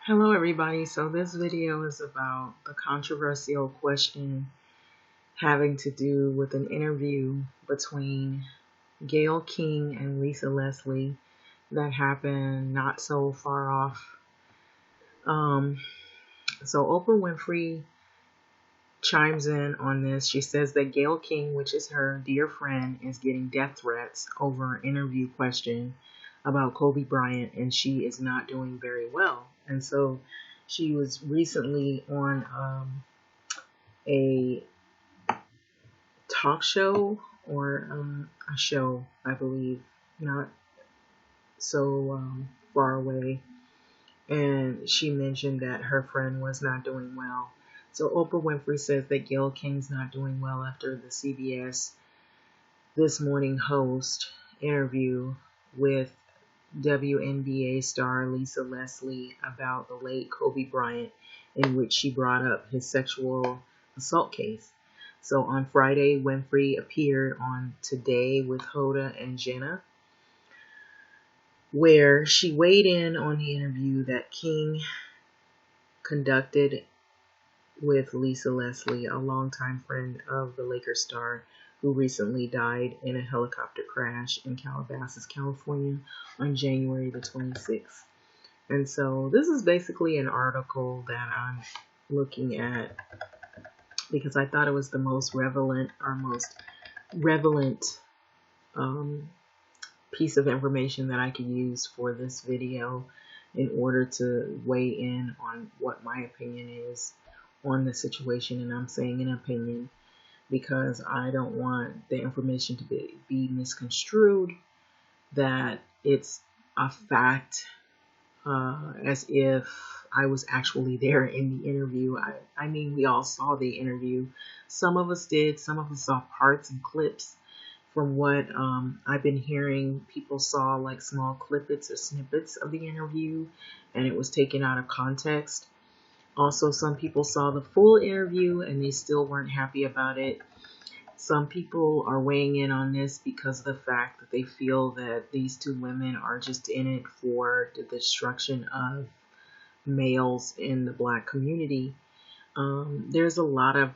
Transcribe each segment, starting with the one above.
Hello everybody, so this video is about the controversial question having to do with an interview between Gayle King and Lisa Leslie that happened not so far off. Um, so Oprah Winfrey chimes in on this. She says that Gayle King, which is her dear friend, is getting death threats over an interview question about Kobe Bryant, and she is not doing very well. And so she was recently on a talk show or a show, I believe, not so far away. And she mentioned that her friend was not doing well. So Oprah Winfrey says that Gayle King's not doing well after the CBS This Morning host interview with WNBA star Lisa Leslie about the late Kobe Bryant, in which she brought up his sexual assault case. So on Friday, Winfrey appeared on Today with Hoda and Jenna, where she weighed in on the interview that King conducted with Lisa Leslie, a longtime friend of the Lakers star who recently died in a helicopter crash in Calabasas, California on January the 26th. And so this is basically an article that I'm looking at because I thought it was the most relevant piece of information that I could use for this video in order to weigh in on what my opinion is on the situation. And I'm saying an opinion because I don't want the information to be misconstrued, that it's a fact, as if I was actually there in the interview. I mean, we all saw the interview. Some of us did. Some of us saw parts and clips. From what I've been hearing, people saw like small clippets or snippets of the interview, and it was taken out of context. Also, some people saw the full interview and they still weren't happy about it. Some people are weighing in on this because of the fact that they feel that these two women are just in it for the destruction of males in the Black community. There's a lot of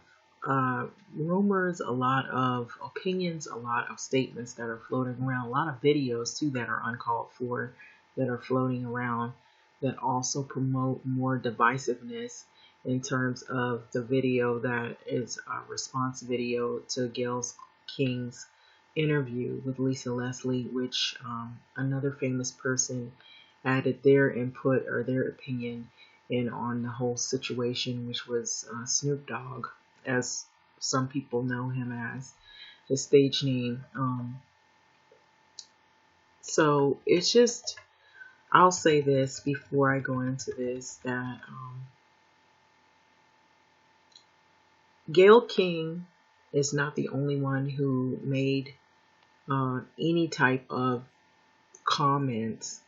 rumors, a lot of opinions, a lot of statements that are floating around, a lot of videos too that are uncalled for that are floating around that also promote more divisiveness in terms of the video that is a response video to Gayle King's interview with Lisa Leslie, which another famous person added their input or their opinion in on the whole situation, which was Snoop Dogg, as some people know him as, his stage name. So it's just, I'll say this before I go into this, that Gayle King is not the only one who made any type of comment.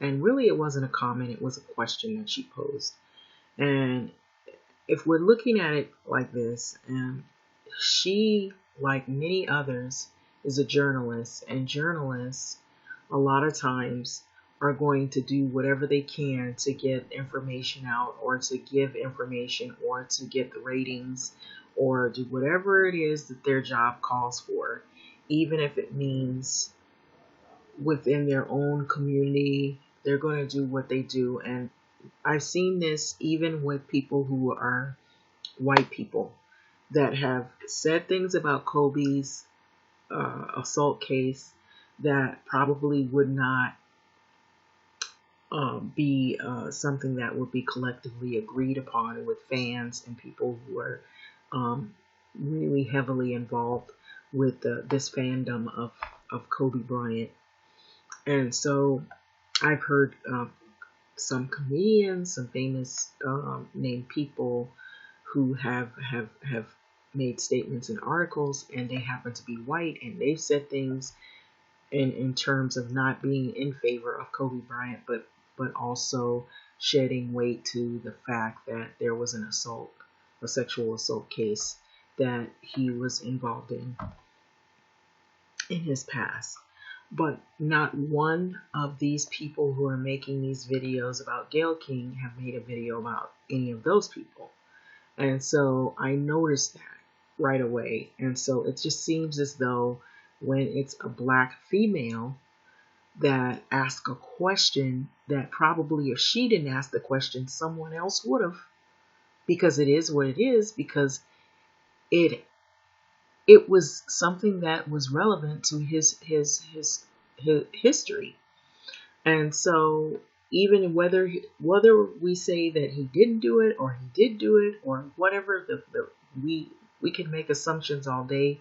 And really, it wasn't a comment, it was a question that she posed. And if we're looking at it like this, she, like many others, is a journalist, and journalists a lot of times are going to do whatever they can to get information out, or to give information, or to get the ratings, or do whatever it is that their job calls for, even if it means within their own community. They're going to do what they do. And I've seen this even with people who are white people that have said things about Kobe's assault case that probably would not be something that would be collectively agreed upon with fans and people who are really heavily involved with this fandom of Kobe Bryant. And so I've heard some comedians, some famous named people who have made statements in articles, and they happen to be white, and they've said things in terms of not being in favor of Kobe Bryant, but also shedding weight to the fact that there was an assault, a sexual assault case that he was involved in his past. But not one of these people who are making these videos about Gayle King have made a video about any of those people. And so I noticed that right away. And so it just seems as though when it's a black female that asks a question that probably if she didn't ask the question, someone else would have, because it is what it is, because it it was something that was relevant to his history. And so even whether we say that he didn't do it or he did do it or whatever, we can make assumptions all day.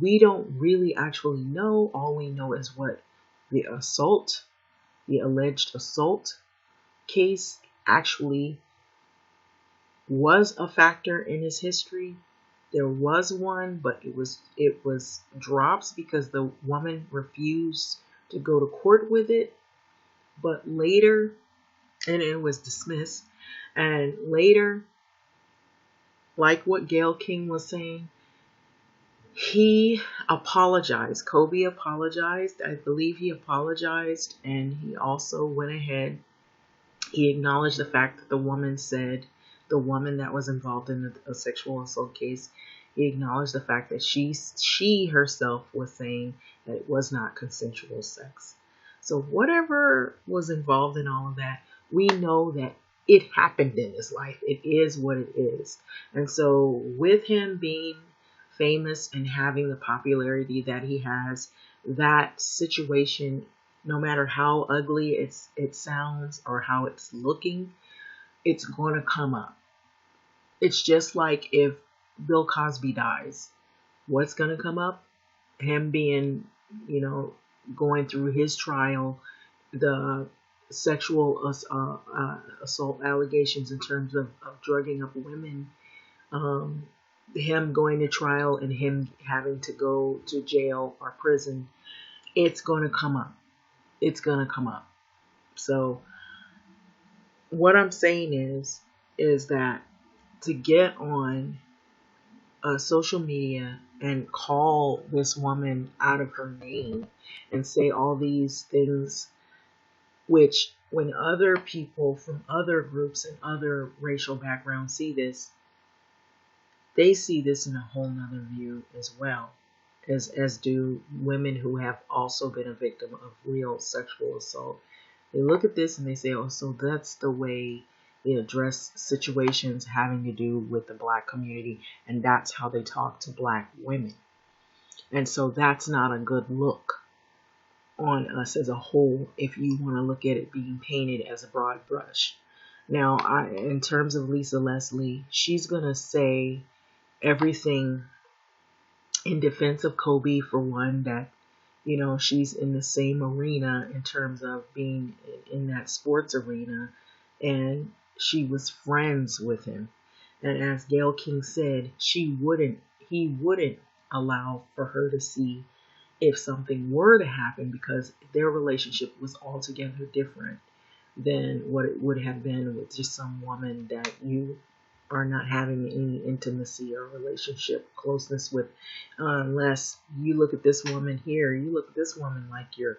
We don't really actually know. All we know is what the alleged assault case actually was a factor in his history. There was one, but it was dropped because the woman refused to go to court with it. But later, and it was dismissed. And later, like what Gayle King was saying, he apologized. Kobe apologized. I believe he apologized, and he also went ahead. He acknowledged the fact that the woman that was involved in a sexual assault case, he acknowledged the fact that she herself was saying that it was not consensual sex. So whatever was involved in all of that, we know that it happened in his life. It is what it is. And so with him being famous and having the popularity that he has, that situation, no matter how ugly it sounds or how it's looking, it's going to come up. It's just like if Bill Cosby dies, what's going to come up? Him being, going through his trial, the sexual assault allegations in terms of drugging up women, him going to trial and him having to go to jail or prison. It's going to come up. It's going to come up. So what I'm saying is that to get on social media and call this woman out of her name and say all these things, which when other people from other groups and other racial backgrounds see this, they see this in a whole nother view as well, as do women who have also been a victim of real sexual assault. They look at this and they say, oh, so that's the way they address situations having to do with the black community, and that's how they talk to black women. And so that's not a good look on us as a whole if you want to look at it being painted as a broad brush. Now, in terms of Lisa Leslie, she's going to say everything in defense of Kobe, for one, that she's in the same arena in terms of being in that sports arena, and she was friends with him. And as Gayle King said, he wouldn't allow for her to see if something were to happen, because their relationship was altogether different than what it would have been with just some woman that you are not having any intimacy or relationship closeness with, unless you look at this woman here, you look at this woman like your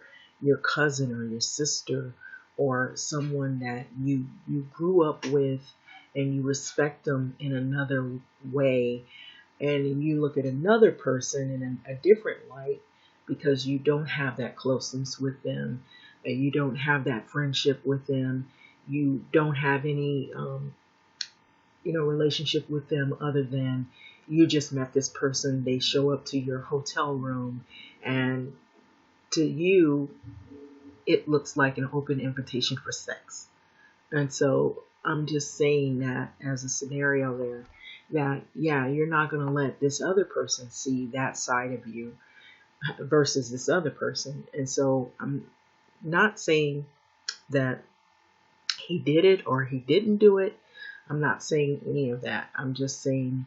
cousin or your sister, or someone that you grew up with and you respect them in another way, and you look at another person in a different light because you don't have that closeness with them, and you don't have that friendship with them, you don't have any relationship with them other than you just met this person, they show up to your hotel room, and to you it looks like an open invitation for sex. And so I'm just saying that as a scenario there, that yeah, you're not going to let this other person see that side of you versus this other person. And so I'm not saying that he did it or he didn't do it. I'm not saying any of that. I'm just saying,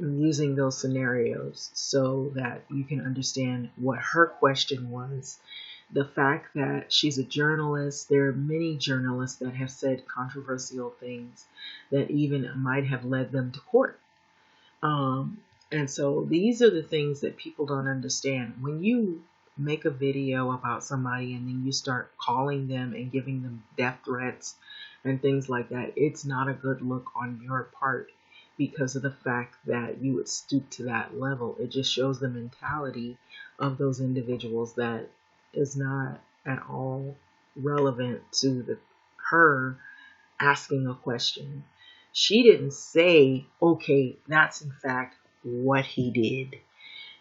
I'm using those scenarios so that you can understand what her question was. The fact that she's a journalist, there are many journalists that have said controversial things that even might have led them to court. And so these are the things that people don't understand. When you make a video about somebody and then you start calling them and giving them death threats and things like that, it's not a good look on your part because of the fact that you would stoop to that level. It just shows the mentality of those individuals that is not at all relevant to her asking a question. She didn't say, okay, that's in fact what he did.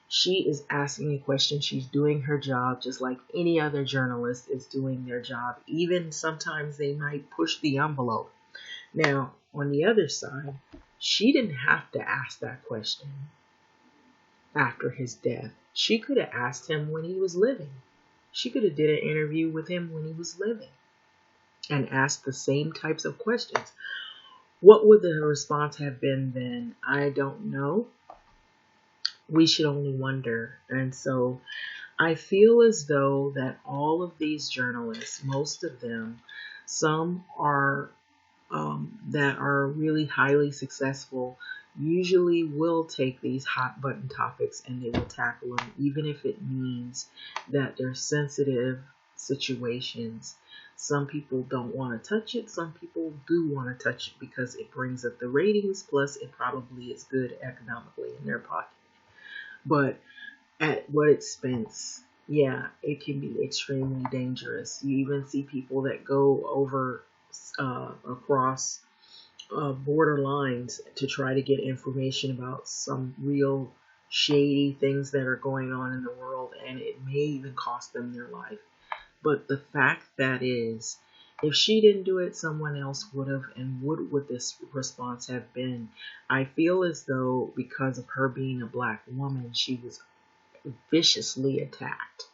She is asking a question. She's doing her job just like any other journalist is doing their job. Even sometimes they might push the envelope. Now, on the other side, she didn't have to ask that question after his death. She could have asked him when he was living. She could have did an interview with him when he was living and asked the same types of questions. What would the response have been then? I don't know. We should only wonder. And so I feel as though that all of these journalists, most of them, some are that are really highly successful, usually will take these hot button topics and they will tackle them, even if it means that they're sensitive situations. Some people don't want to touch it. Some people do want to touch it because it brings up the ratings. Plus, it probably is good economically in their pocket. But at what expense? Yeah, it can be extremely dangerous. You even see people that go over across border lines to try to get information about some real shady things that are going on in the world, and it may even cost them their life. But the fact that is, if she didn't do it, someone else would have, and what would this response have been? I feel as though because of her being a black woman, she was viciously attacked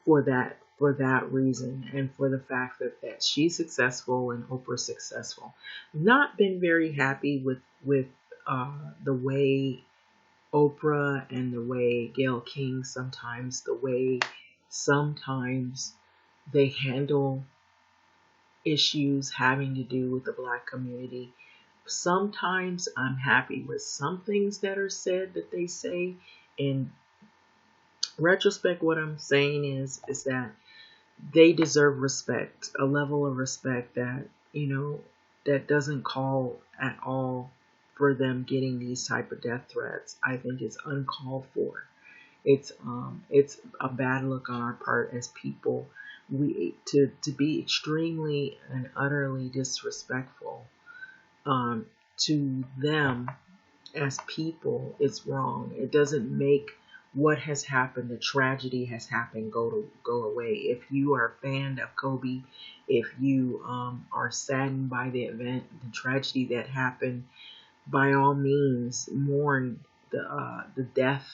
for that reason, and for the fact that she's successful and Oprah's successful. Not been very happy with the way Oprah and the way Gayle King sometimes they handle issues having to do with the black community. Sometimes I'm happy with some things that are said that they say. In retrospect, what I'm saying is that they deserve respect, a level of respect that, that doesn't call at all for them getting these type of death threats. I think it's uncalled for. It's a bad look on our part as people. To be extremely and utterly disrespectful to them as people is wrong. It doesn't make what has happened, the tragedy has happened, go away. If you are a fan of Kobe, if you are saddened by the event, the tragedy that happened, by all means mourn the death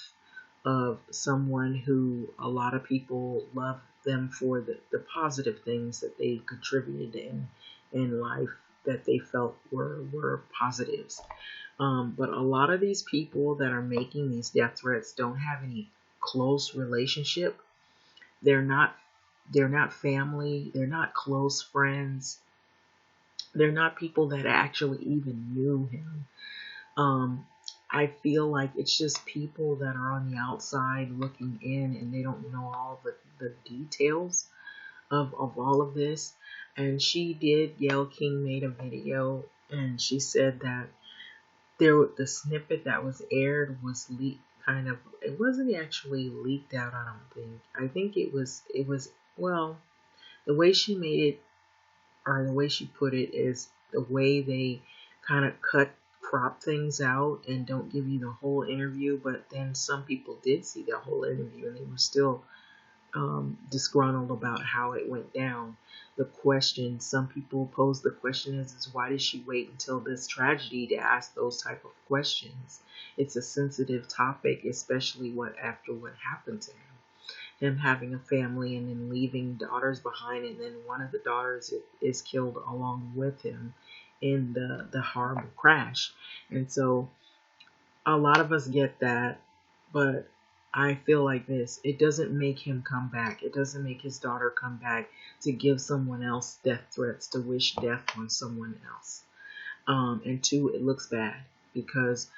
of someone who a lot of people love them for the positive things that they contributed in life that they felt were positives. But a lot of these people that are making these death threats don't have any close relationship. They're not family. They're not close friends. They're not people that actually even knew him. I feel like it's just people that are on the outside looking in, and they don't know all the details of all of this. And Gayle King made a video, and she said that the snippet that was aired was leaked, it wasn't actually leaked out, I don't think. I think it was, well, the way she made it, or the way she put it, is the way they kind of crop things out and don't give you the whole interview. But then some people did see the whole interview and they were still disgruntled about how it went down. The question, some people pose the question is why did she wait until this tragedy to ask those type of questions? It's a sensitive topic, especially after what happened to him having a family and then leaving daughters behind, and then one of the daughters is killed along with him in the horrible crash. And so a lot of us get that, but I feel like this. It doesn't make him come back. It doesn't make his daughter come back to give someone else death threats, to wish death on someone else. And two, it looks bad because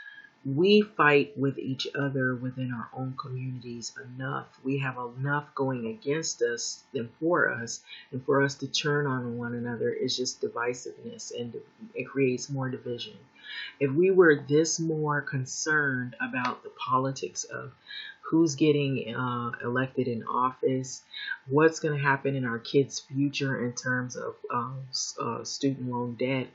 We fight with each other within our own communities enough. We have enough going against us than for us, and for us to turn on one another is just divisiveness, and it creates more division. If we were this more concerned about the politics of who's getting elected in office, what's going to happen in our kids' future in terms of student loan debt,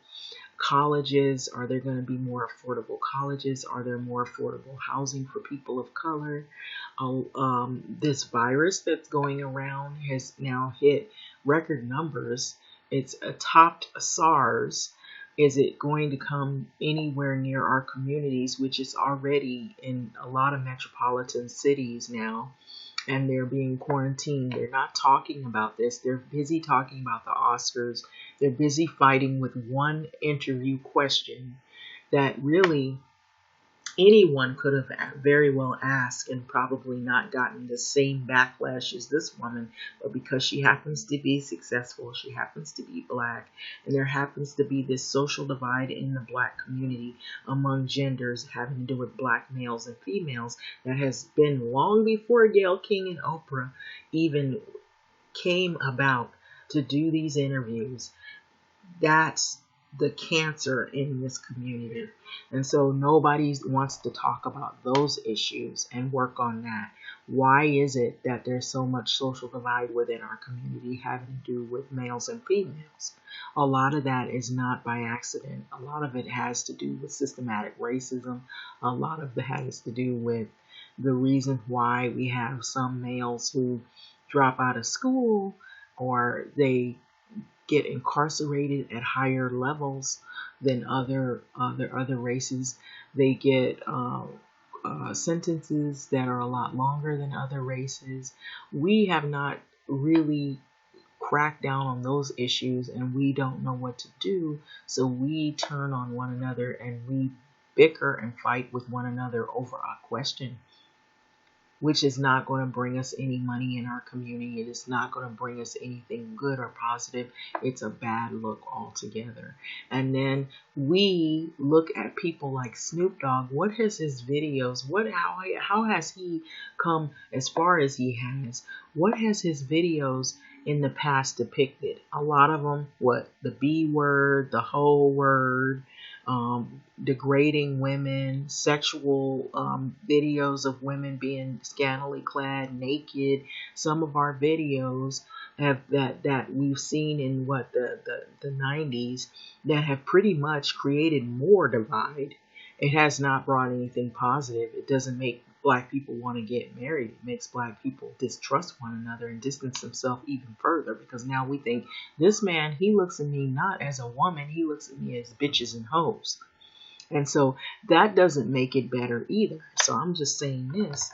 colleges, are there going to be more affordable colleges? Are there more affordable housing for people of color? This virus that's going around has now hit record numbers. It's topped SARS. Is it going to come anywhere near our communities, which is already in a lot of metropolitan cities now? And they're being quarantined. They're not talking about this. They're busy talking about the Oscars. They're busy fighting with one interview question that really anyone could have very well asked and probably not gotten the same backlash as this woman. But because she happens to be successful, she happens to be black, and there happens to be this social divide in the black community among genders having to do with black males and females that has been long before Gayle King and Oprah even came about to do these interviews. That's the cancer in this community. And so nobody wants to talk about those issues and work on that. Why is it that there's so much social divide within our community having to do with males and females? A lot of that is not by accident. A lot of it has to do with systematic racism. A lot of it has to do with the reason why we have some males who drop out of school or they get incarcerated at higher levels than other races. They get sentences that are a lot longer than other races. We have not really cracked down on those issues, and we don't know what to do. So we turn on one another and we bicker and fight with one another over a question, which is not going to bring us any money in our community. It is not going to bring us anything good or positive. It's a bad look altogether. And then we look at people like Snoop Dogg. What has his videos, how has he come as far as he has? What has his videos in the past depicted? A lot of them, the B word, the whole word, degrading women, sexual videos of women being scantily clad, naked. Some of our videos have that we've seen in the 90s that have pretty much created more divide. It has not brought anything positive. It doesn't make black people want to get married. It makes black people distrust one another and distance themselves even further, because now we think, this man, he looks at me not as a woman, he looks at me as bitches and hoes. And so that doesn't make it better either. So I'm just saying this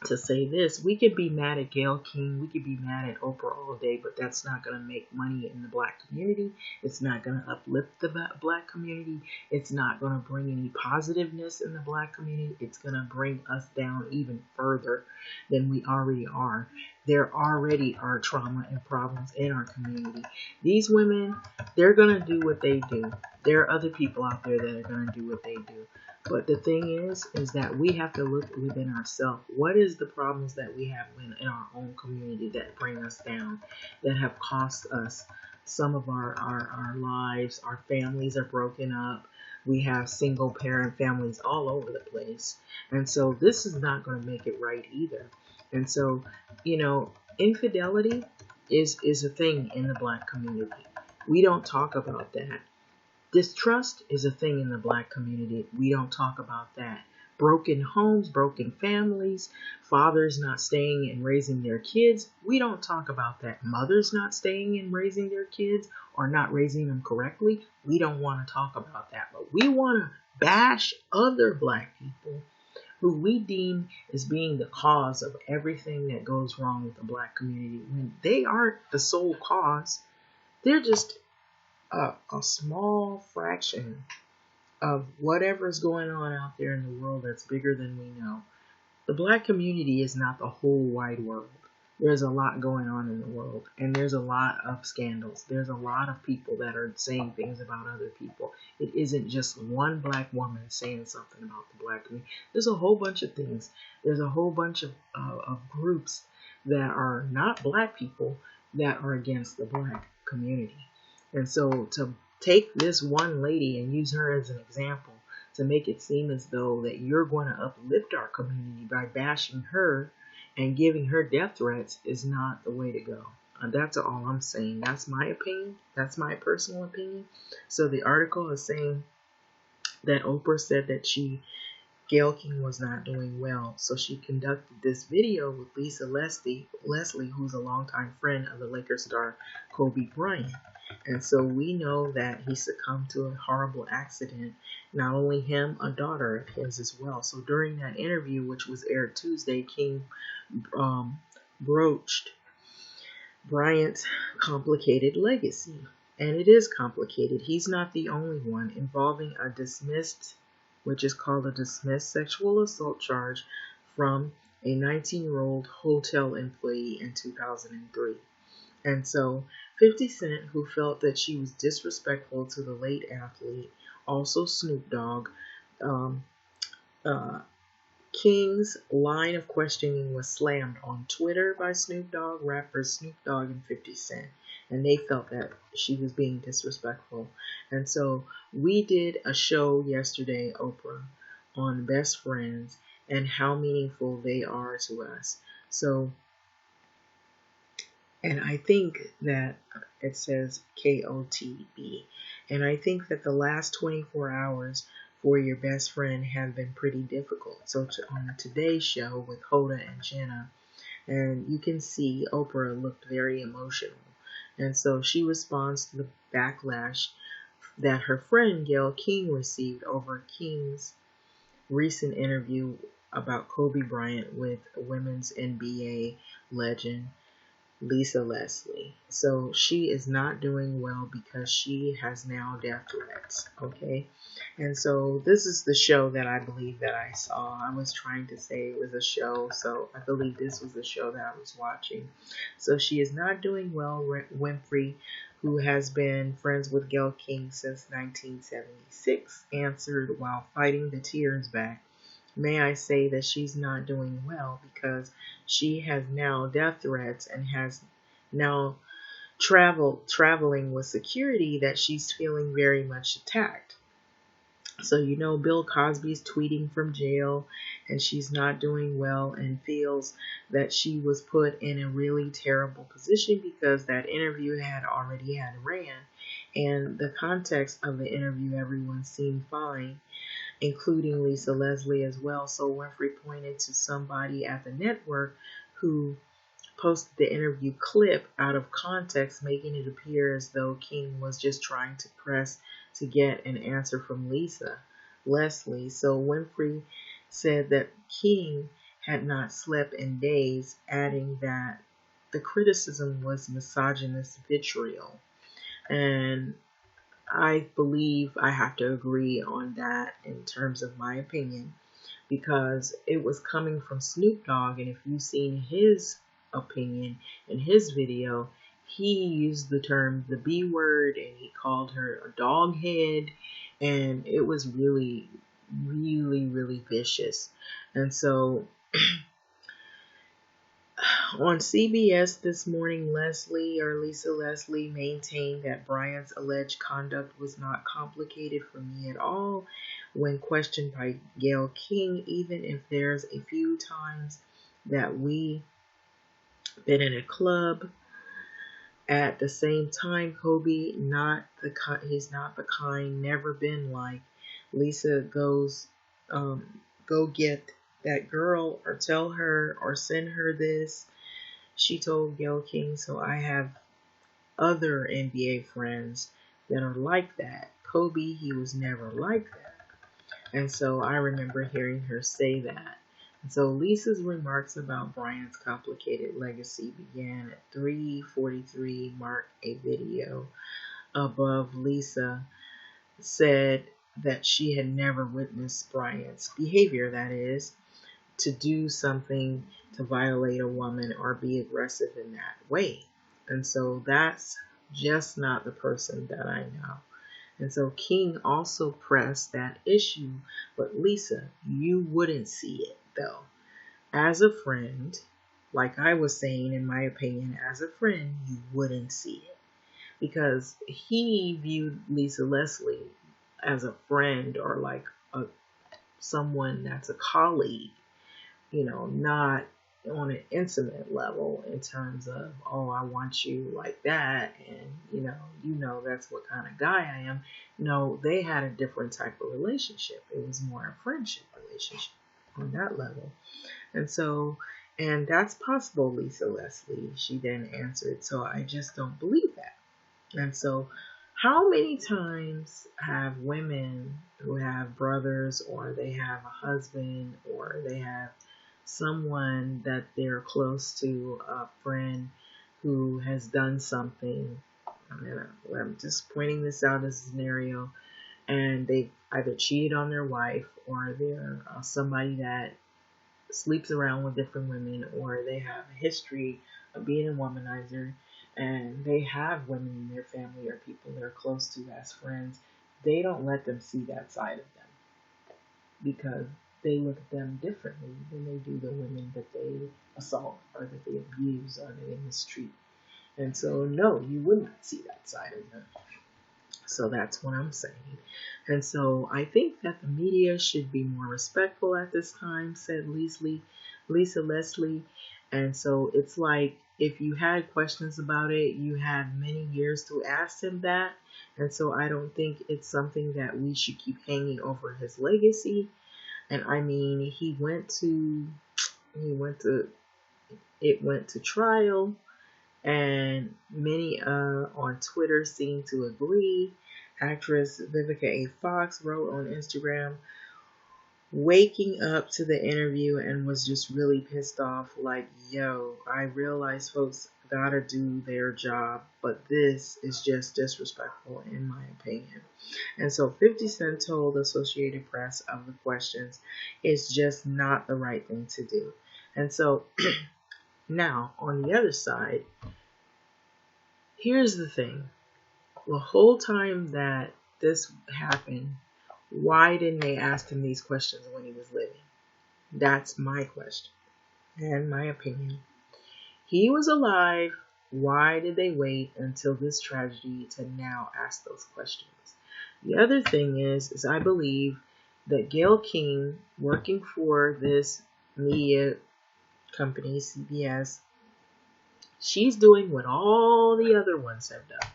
to say this. We could be mad at Gayle King, we could be mad at Oprah all day, but that's not going to make money in the black community. It's not going to uplift the black community. It's not going to bring any positiveness in the black community. It's going to bring us down even further than we already are. There already are trauma and problems in our community. These women, they're going to do what they do. There are other people out there that are going to do what they do. But the thing is that we have to look within ourselves. What is the problems that we have in our own community that bring us down, that have cost us some of our lives? Our families are broken up. We have single parent families all over the place. And so this is not going to make it right either. And so, infidelity is a thing in the black community. We don't talk about that. Distrust is a thing in the black community. We don't talk about that. Broken homes, broken families, fathers not staying and raising their kids. We don't talk about that. Mothers not staying and raising their kids or not raising them correctly. We don't want to talk about that. But we want to bash other black people who we deem as being the cause of everything that goes wrong with the black community, when they aren't the sole cause. They're just a small fraction of whatever's going on out there in the world that's bigger than we know. The black community is not the whole wide world. there's a lot going on in the world, and there's a lot of scandals. There's a lot of people that are saying things about other people. It isn't just one black woman saying something about the black community. There's a whole bunch of things. There's a whole bunch of groups that are not black people that are against the black community. And so to take this one lady and use her as an example to make it seem as though that you're going to uplift our community by bashing her and giving her death threats is not the way to go. That's all I'm saying. That's my opinion. That's my personal opinion. So the article is saying that Oprah said that Gayle King was not doing well. So she conducted this video with Lisa Leslie, who's a longtime friend of the Lakers star Kobe Bryant. And so we know that he succumbed to a horrible accident. Not only him, a daughter of his as well. So during that interview, which was aired Tuesday, King broached Bryant's complicated legacy. And it is complicated. He's not the only one, involving a dismissed, which is called a dismissed sexual assault charge from a 19-year-old hotel employee in 2003. And so 50 Cent, who felt that she was disrespectful to the late athlete, also Snoop Dogg, King's line of questioning was slammed on Twitter by Snoop Dogg, rappers Snoop Dogg and 50 Cent. And they felt that she was being disrespectful. And so we did a show yesterday, Oprah, on best friends and how meaningful they are to us. So, and I think that it says KOTB. And I think that the last 24 hours for your best friend have been pretty difficult. So on the Today Show with Hoda and Jenna, and you can see Oprah looked very emotional. And so she responds to the backlash that her friend Gayle King received over King's recent interview about Kobe Bryant with women's NBA legend Lisa Leslie. So she is not doing well because she has now death threats. Okay. And so this is the show that I believe that I saw. I was trying to say it was a show, so I believe this was the show that I was watching. So she is not doing well. Winfrey, who has been friends with Gayle King since 1976, answered while fighting the tears back. May I say that she's not doing well because she has now death threats and has now traveling with security that she's feeling very much attacked. So you know Bill Cosby's tweeting from jail and she's not doing well and feels that she was put in a really terrible position because that interview had ran, and the context of the interview everyone seemed fine, including Lisa Leslie as well. So Winfrey pointed to somebody at the network who posted the interview clip out of context, making it appear as though King was just trying to press to get an answer from Lisa Leslie. So Winfrey said that King had not slept in days, adding that the criticism was misogynist vitriol. And I believe I have to agree on that in terms of my opinion, because it was coming from Snoop Dogg, and if you've seen his opinion in his video, he used the term the B word and he called her a dog head, and it was really, really, really vicious. And so on CBS this morning, Lisa Leslie maintained that Bryant's alleged conduct was not complicated for me at all when questioned by Gayle King, even if there's a few times that we been in a club. At the same time, Kobe, he's not the kind, never been like. Lisa goes, go get that girl or tell her or send her this. She told Gayle King, so I have other NBA friends that are like that. Kobe, he was never like that. And so I remember hearing her say that. And so Lisa's remarks about Bryant's complicated legacy began at 3:43, mark a video above. Lisa said that she had never witnessed Bryant's behavior, that is, to do something to violate a woman or be aggressive in that way. And so that's just not the person that I know. And so King also pressed that issue. But Lisa, you wouldn't see it though. As a friend, like I was saying, in my opinion, as a friend, you wouldn't see it. Because he viewed Lisa Leslie as a friend or like someone that's a colleague, not on an intimate level in terms of, oh, I want you like that, and that's what kind of guy I am. No, they had a different type of relationship. It was more a friendship relationship on that level. And that's possible, Lisa Leslie, she then answered. So I just don't believe that. And so how many times have women who have brothers, or they have a husband, or they have someone that they're close to, a friend who has done something, I'm just pointing this out as a scenario, and they either cheated on their wife, or they're somebody that sleeps around with different women, or they have a history of being a womanizer, and they have women in their family or people they're close to as friends. They don't let them see that side of them because they look at them differently than they do the women that they assault or that they abuse or that they mistreat. And so, no, you would not see that side of them. So that's what I'm saying. And so I think that the media should be more respectful at this time, said Lisa Leslie. And so it's like, if you had questions about it, you had many years to ask him that. And so I don't think it's something that we should keep hanging over his legacy. And I mean, it went to trial. And many on Twitter seem to agree. Actress Vivica A. Fox wrote on Instagram, waking up to the interview and was just really pissed off, like, yo, I realize folks gotta do their job, but this is just disrespectful in my opinion. And so 50 Cent told the Associated Press of the questions, it's just not the right thing to do. And so now, on the other side, here's the thing. The whole time that this happened, why didn't they ask him these questions when he was living? That's my question and my opinion. He was alive. Why did they wait until this tragedy to now ask those questions? The other thing is I believe that Gayle King, working for this media company, CBS, she's doing what all the other ones have done.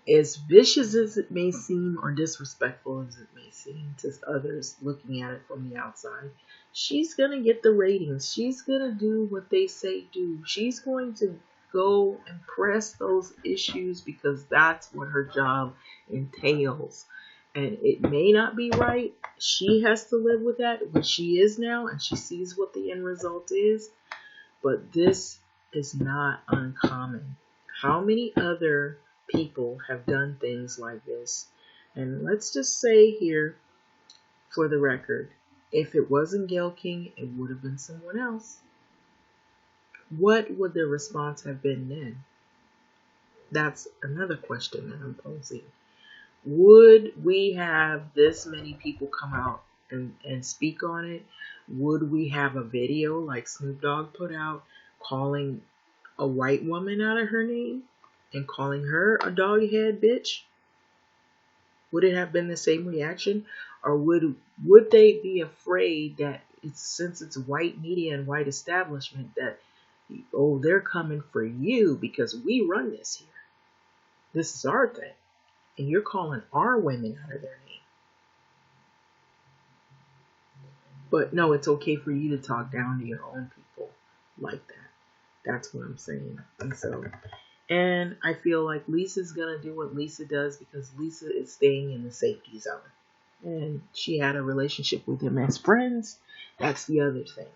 As vicious as it may seem, or disrespectful as it may seem to others looking at it from the outside, she's going to get the ratings. She's going to do what they say do. She's going to go and press those issues because that's what her job entails. And it may not be right. She has to live with that, which she is now, and she sees what the end result is. But this is not uncommon. How many other people have done things like this? And let's just say here, for the record, if it wasn't Gayle King, it would have been someone else. What would the response have been then? That's another question that I'm posing. Would we have this many people come out and speak on it? Would we have a video like Snoop Dogg put out calling a white woman out of her name and calling her a dog head bitch? Would it have been the same reaction? Or would they be afraid that since it's white media and white establishment that, oh, they're coming for you because we run this here. This is our thing. And you're calling our women out of their name. But no, it's okay for you to talk down to your own people like that. That's what I'm saying. And I feel like Lisa's going to do what Lisa does because Lisa is staying in the safety zone. And she had a relationship with him as friends. That's the other thing.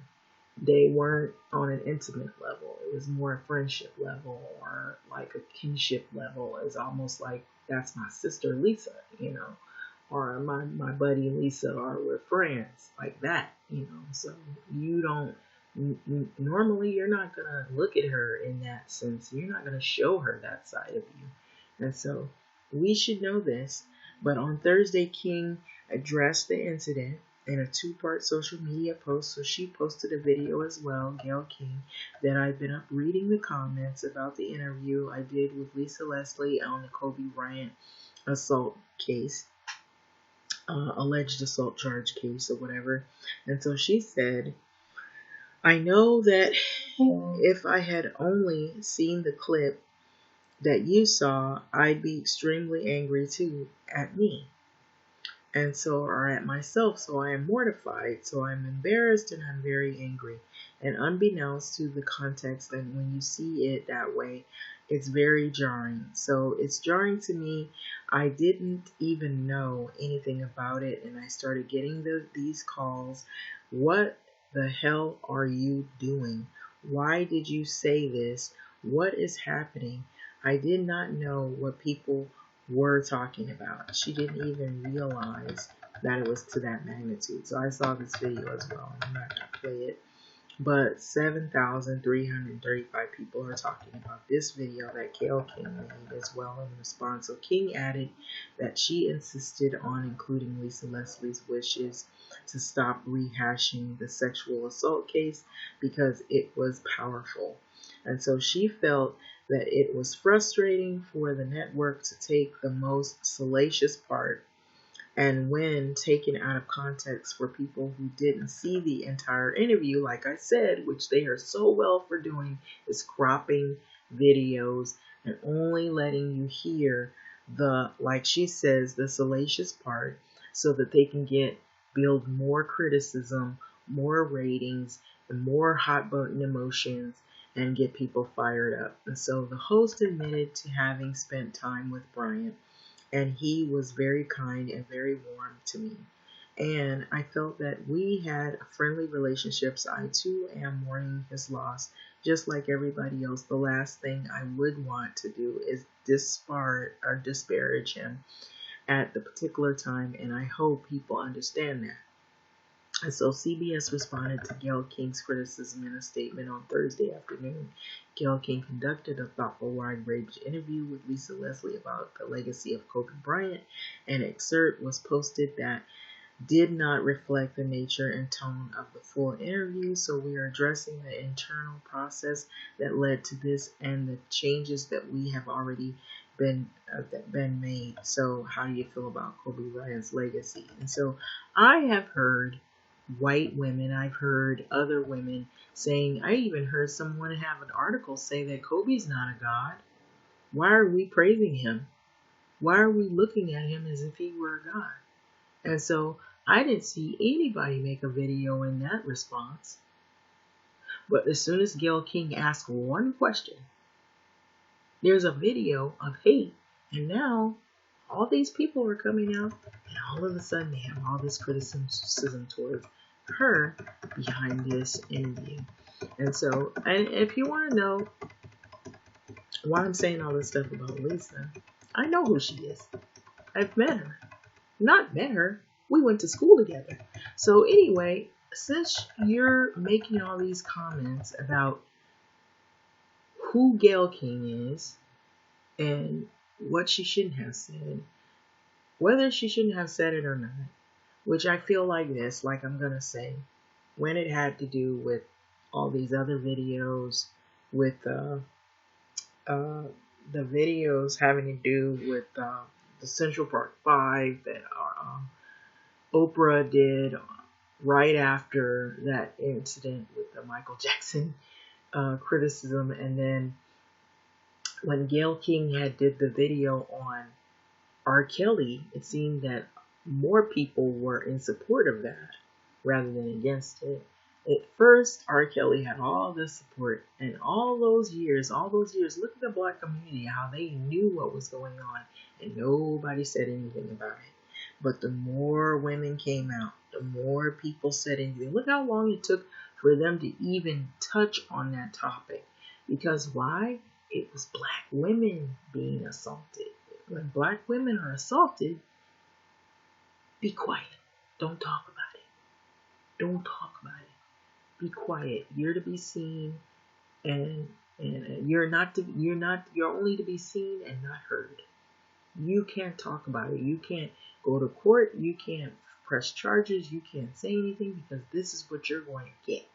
They weren't on an intimate level. It was more a friendship level or like a kinship level. It's almost like, that's my sister Lisa, or my buddy Lisa, or we're friends, like that, So you don't, normally you're not going to look at her in that sense. You're not going to show her that side of you. And so we should know this. But on Thursday, King addressed the incident in a two-part social media post. So she posted a video as well, Gayle King, that I've been up reading the comments about the interview I did with Lisa Leslie on the Kobe Bryant assault case, alleged assault charge case or whatever. And so she said, I know that if I had only seen the clip that you saw, I'd be extremely angry too at me. And so, or at myself. So I am mortified. So I'm embarrassed and I'm very angry. And unbeknownst to the context, and when you see it that way, it's very jarring. So it's jarring to me. I didn't even know anything about it, and I started getting these calls. What the hell are you doing? Why did you say this? What is happening? I did not know what people were talking about. She didn't even realize that it was to that magnitude. So I saw this video as well. I'm not going to play it. But 7,335 people are talking about this video that Gayle King made as well in response. So King added that she insisted on including Lisa Leslie's wishes to stop rehashing the sexual assault case because it was powerful. And so she felt that it was frustrating for the network to take the most salacious part, and when taken out of context for people who didn't see the entire interview, like I said, which they are so well for doing, is cropping videos and only letting you hear the, like she says, the salacious part, so that they can build more criticism, more ratings, and more hot button emotions, and get people fired up. And so the host admitted to having spent time with Bryant, and he was very kind and very warm to me. And I felt that we had a friendly relationship. So I too am mourning his loss, just like everybody else. The last thing I would want to do is disparage him at the particular time, and I hope people understand that. And so CBS responded to Gayle King's criticism in a statement on Thursday afternoon. Gayle King conducted a thoughtful, wide-ranged interview with Lisa Leslie about the legacy of Kobe Bryant. An excerpt was posted that did not reflect the nature and tone of the full interview, so we are addressing the internal process that led to this and the changes that we have already been made. So how do you feel about Kobe Bryant's legacy? And so I have heard white women, I've heard other women saying, I even heard someone have an article say that Kobe's not a god. Why are we praising him? Why are we looking at him as if he were a god? And so I didn't see anybody make a video in that response. But as soon as Gayle King asked one question, there's a video of hate. And now all these people are coming out, and all of a sudden they have all this criticism towards her behind this interview. And so, and if you want to know why I'm saying all this stuff about Lisa, I know who she is. I've met her. Not met her. We went to school together. So anyway, since you're making all these comments about who Gayle King is and what she shouldn't have said, whether she shouldn't have said it or not, which I feel like this, like I'm going to say, when it had to do with all these other videos, with the videos having to do with the Central Park 5 that Oprah did right after that incident with the Michael Jackson criticism, and then when Gayle King did the video on R. Kelly, it seemed that more people were in support of that rather than against it. At first, R. Kelly had all this support, and all those years, look at the black community, how they knew what was going on, and nobody said anything about it. But the more women came out, the more people said anything. Look how long it took for them to even touch on that topic. Because why? It was black women being assaulted. When black women are assaulted, Be quiet. Don't talk about it. Don't talk about it. Be quiet. You're to be seen, and you're only to be seen and not heard. You can't talk about it. You can't go to court. You can't press charges. You can't say anything, because this is what you're going to get.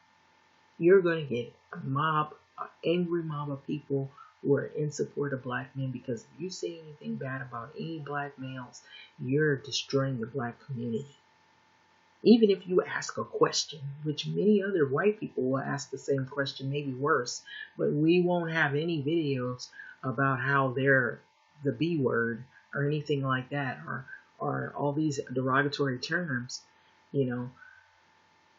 You're going to get a mob, an angry mob of people who are in support of black men, because if you say anything bad about any black males, you're destroying the black community. Even if you ask a question, which many other white people will ask the same question, maybe worse, but we won't have any videos about how they're the B word or anything like that, or all these derogatory terms, you know.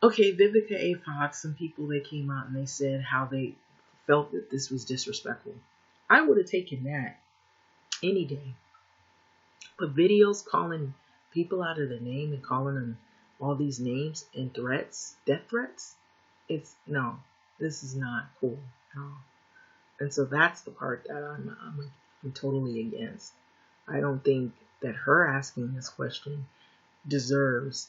Okay, Vivica A. Fox, some people, they came out and they said how they felt that this was disrespectful. I would have taken that any day. But videos calling people out of their name and calling them all these names and threats, death threats, no, this is not cool at all. And so that's the part that I'm totally against. I don't think that her asking this question deserves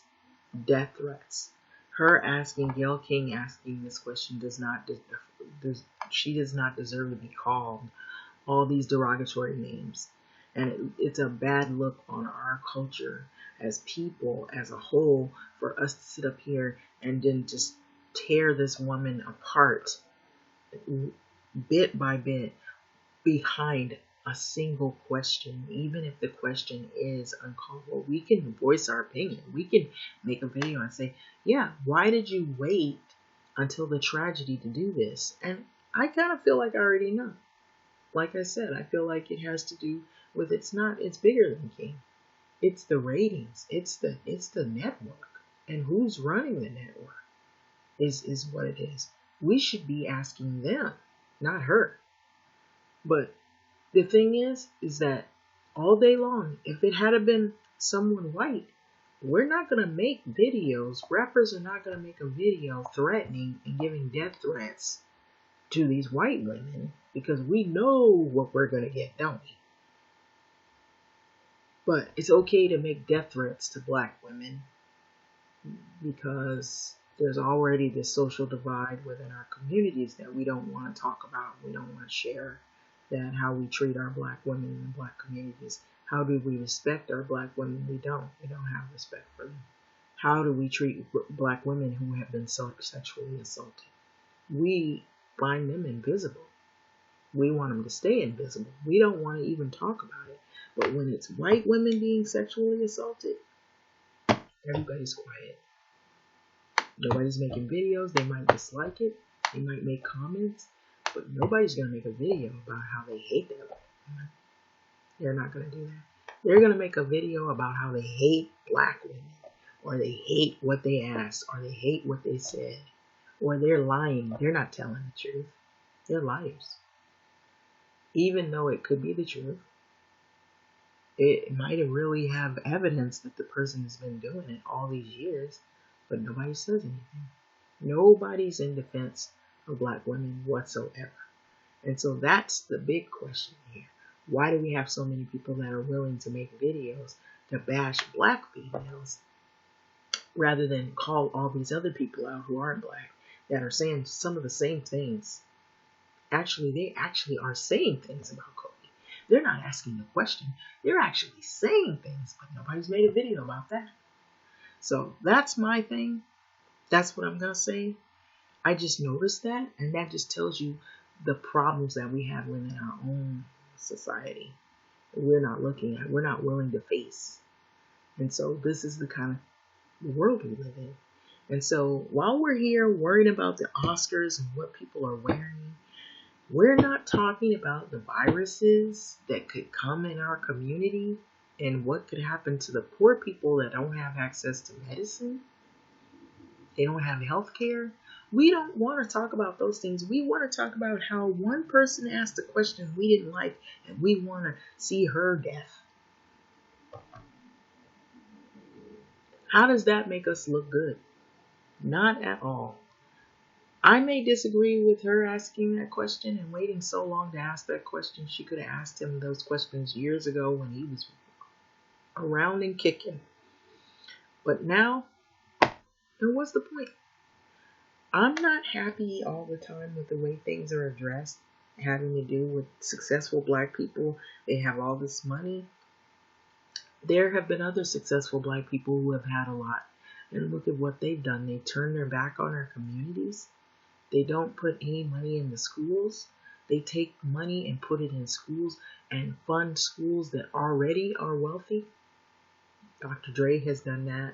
death threats. Her asking, Gayle King asking this question she does not deserve to be called all these derogatory names. And it's a bad look on our culture as people, as a whole, for us to sit up here and then just tear this woman apart bit by bit behind a single question. Even if the question is uncalled for, we can voice our opinion. We can make a video and say, yeah, why did you wait until the tragedy to do this? And I kind of feel like I already know. Like I said, I feel like it has to do with, it's bigger than King. It's the ratings. It's the network. And who's running the network is what it is. We should be asking them, not her. But the thing is that all day long, if it had been someone white, we're not going to make videos. Rappers are not going to make a video threatening and giving death threats to these white women, because we know what we're going to get, don't we? But it's okay to make death threats to black women, because there's already this social divide within our communities that we don't want to talk about. We don't want to share that, how we treat our black women in the black communities. How do we respect our black women? We don't have respect for them. How do we treat black women who have been sexually assaulted? We find them invisible. We want them to stay invisible. We don't want to even talk about it. But when it's white women being sexually assaulted, everybody's quiet. Nobody's making videos. They might dislike it. They might make comments. But nobody's going to make a video about how they hate that woman. They're not going to do that. They're going to make a video about how they hate black women, or they hate what they asked, or they hate what they said, or they're lying. They're not telling the truth. They're liars. Even though it could be the truth, it might really have evidence that the person has been doing it all these years, but nobody says anything. Nobody's in defense of black women whatsoever. And so that's the big question here. Why do we have so many people that are willing to make videos to bash black females rather than call all these other people out who aren't black, that are saying some of the same things? Actually, they actually are saying things about Kobe. They're not asking the question. They're actually saying things, but nobody's made a video about that. So that's my thing. That's what I'm going to say. I just noticed that, and that just tells you the problems that we have within our own society. We're not looking at, we're not willing to face. And so this is the kind of world we live in. And so while we're here worrying about the Oscars and what people are wearing, we're not talking about the viruses that could come in our community and what could happen to the poor people that don't have access to medicine. They don't have health care. We don't want to talk about those things. We want to talk about how one person asked a question we didn't like, and we want to see her death. How does that make us look good? Not at all. I may disagree with her asking that question and waiting so long to ask that question. She could have asked him those questions years ago when he was around and kicking. But now, then what's the point? I'm not happy all the time with the way things are addressed, having to do with successful black people. They have all this money. There have been other successful black people who have had a lot. And look at what they've done. They turn their back on our communities. They don't put any money in the schools. They take money and put it in schools and fund schools that already are wealthy. Dr. Dre has done that.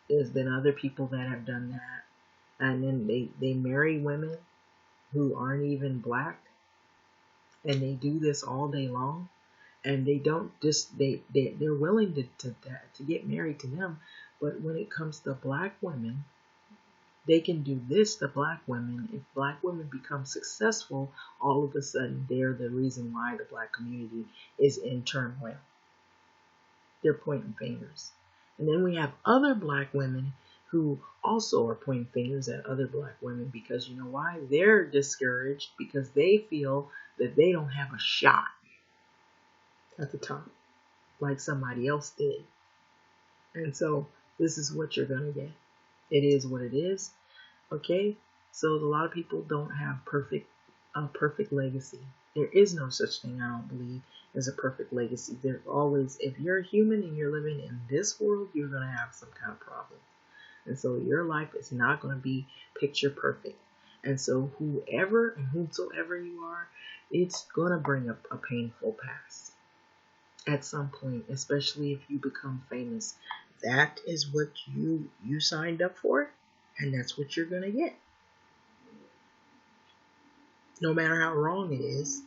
There's been other people that have done that. And then they marry women who aren't even black. And they do this all day long. And they don't just, they're willing to get married to them. But when it comes to black women, they can do this to black women. If black women become successful, all of a sudden they're the reason why the black community is in turmoil. They're pointing fingers. And then we have other black women who also are pointing fingers at other black women because you know why? They're discouraged because they feel that they don't have a shot at the top like somebody else did. And so this is what you're going to get. It is what it is. Okay? So a lot of people don't have a perfect legacy. There is no such thing, I don't believe, as a perfect legacy. There's always, if you're a human and you're living in this world, you're going to have some kind of problem. And so your life is not going to be picture perfect. And so whoever and whomsoever you are, it's going to bring up a painful past at some point, especially if you become famous. That is what you signed up for, and that's what you're going to get. No matter how wrong it is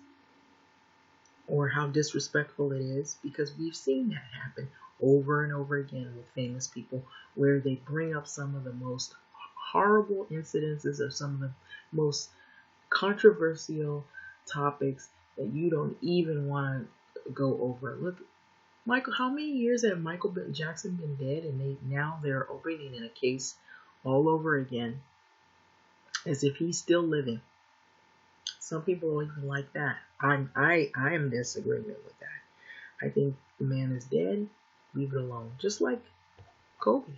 or how disrespectful it is, because we've seen that happen over and over again with famous people where they bring up some of the most horrible incidences or some of the most controversial topics that you don't even want to go over. Look, Michael, how many years have Michael Jackson been dead, and they're opening in a case all over again as if he's still living? Some people don't even like that. I am in disagreement with that. I think the man is dead. Leave it alone. Just like Kobe.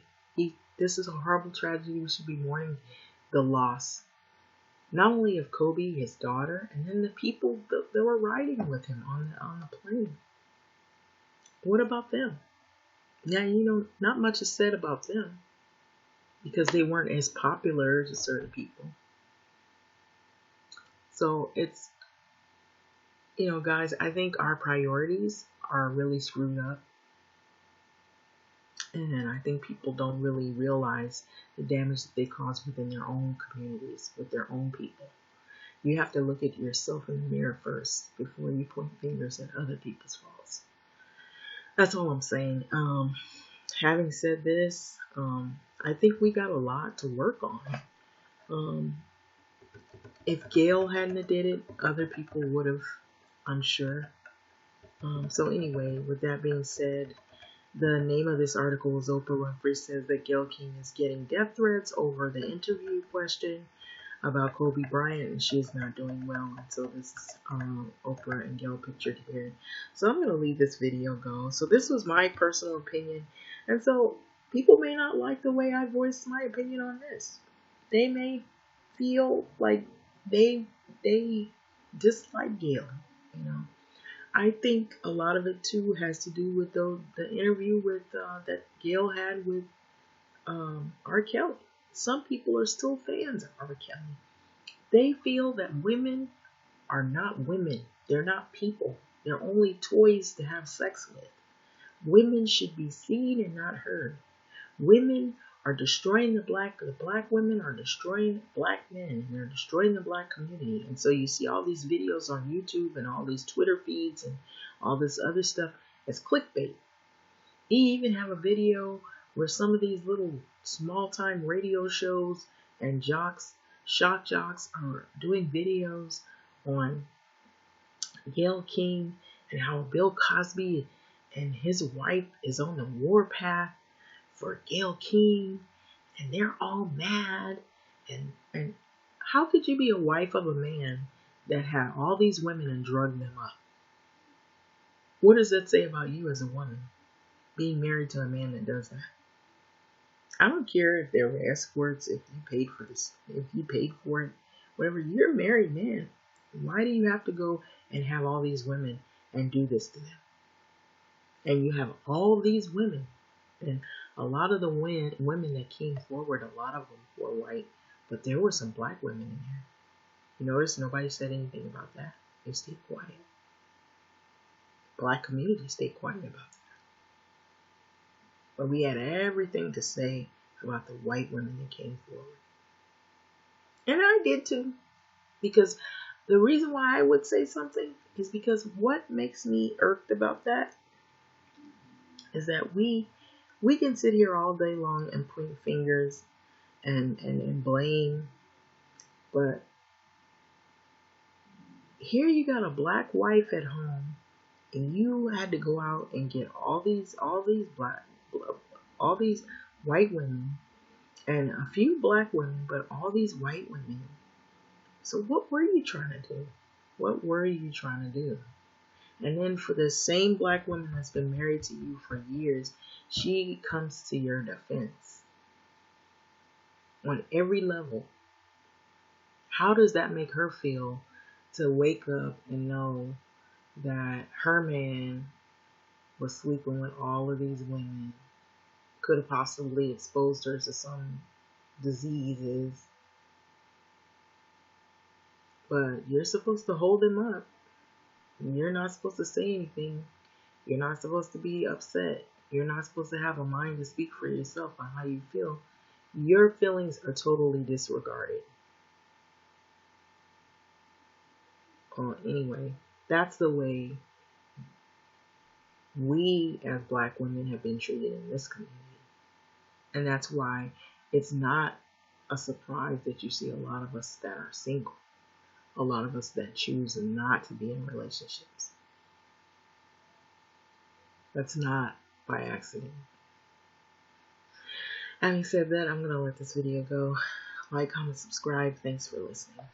This is a horrible tragedy. We should be mourning the loss, not only of Kobe, his daughter, and then the people that were riding with him on the plane. What about them? Now, not much is said about them because they weren't as popular as certain people. So it's, guys, I think our priorities are really screwed up. And I think people don't really realize the damage that they cause within their own communities, with their own people. You have to look at yourself in the mirror first before you point fingers at other people's faults. That's all I'm saying. Having said this, I think we got a lot to work on. If Gayle hadn't did it, other people would have, I'm sure. So anyway, with that being said, the name of this article is Oprah Winfrey says that Gayle King is getting death threats over the interview question about Kobe Bryant, and she's not doing well. And so this is Oprah and Gayle pictured here. So I'm going to leave this video go. So this was my personal opinion. And so people may not like the way I voiced my opinion on this. They may feel like they dislike Gayle, I think a lot of it too has to do with the interview with that Gayle had with R. Kelly. Some people are still fans of R. Kelly. They feel that women are not women. They're not people. They're only toys to have sex with. Women should be seen and not heard. Women are destroying the black women are destroying black men, and they're destroying the black community. And so you see all these videos on YouTube and all these Twitter feeds and all this other stuff as clickbait. You even have a video where some of these little small time radio shows and shock jocks are doing videos on Gayle King and how Bill Cosby and his wife is on the warpath for Gayle King, and they're all mad. And how could you be a wife of a man that had all these women and drugged them up? What does that say about you as a woman, being married to a man that does that? I don't care if there were escorts, if you paid for this, if you paid for it, whatever. You're a married man. Why do you have to go and have all these women and do this to them? And you have all these women, and a lot of the women that came forward, a lot of them were white, but there were some black women in there. You notice nobody said anything about that. They stayed quiet. Black community stayed quiet about that. But we had everything to say about the white women that came forward. And I did too. Because the reason why I would say something is because what makes me irked about that is that we can sit here all day long and point fingers and blame, but here you got a black wife at home, and you had to go out and get all these white women and a few black women, but all these white women. So what were you trying to do? What were you trying to do? And then for the same black woman that's been married to you for years, she comes to your defense on every level. How does that make her feel to wake up and know that her man was sleeping with all of these women, could have possibly exposed her to some diseases, but you're supposed to hold him up. You're not supposed to say anything. You're not supposed to be upset. You're not supposed to have a mind to speak for yourself on how you feel. Your feelings are totally disregarded. Anyway, that's the way we as black women have been treated in this community. And that's why it's not a surprise that you see a lot of us that are single. A lot of us that choose not to be in relationships. That's not by accident. Having said that, I'm going to let this video go. Like, comment, subscribe. Thanks for listening.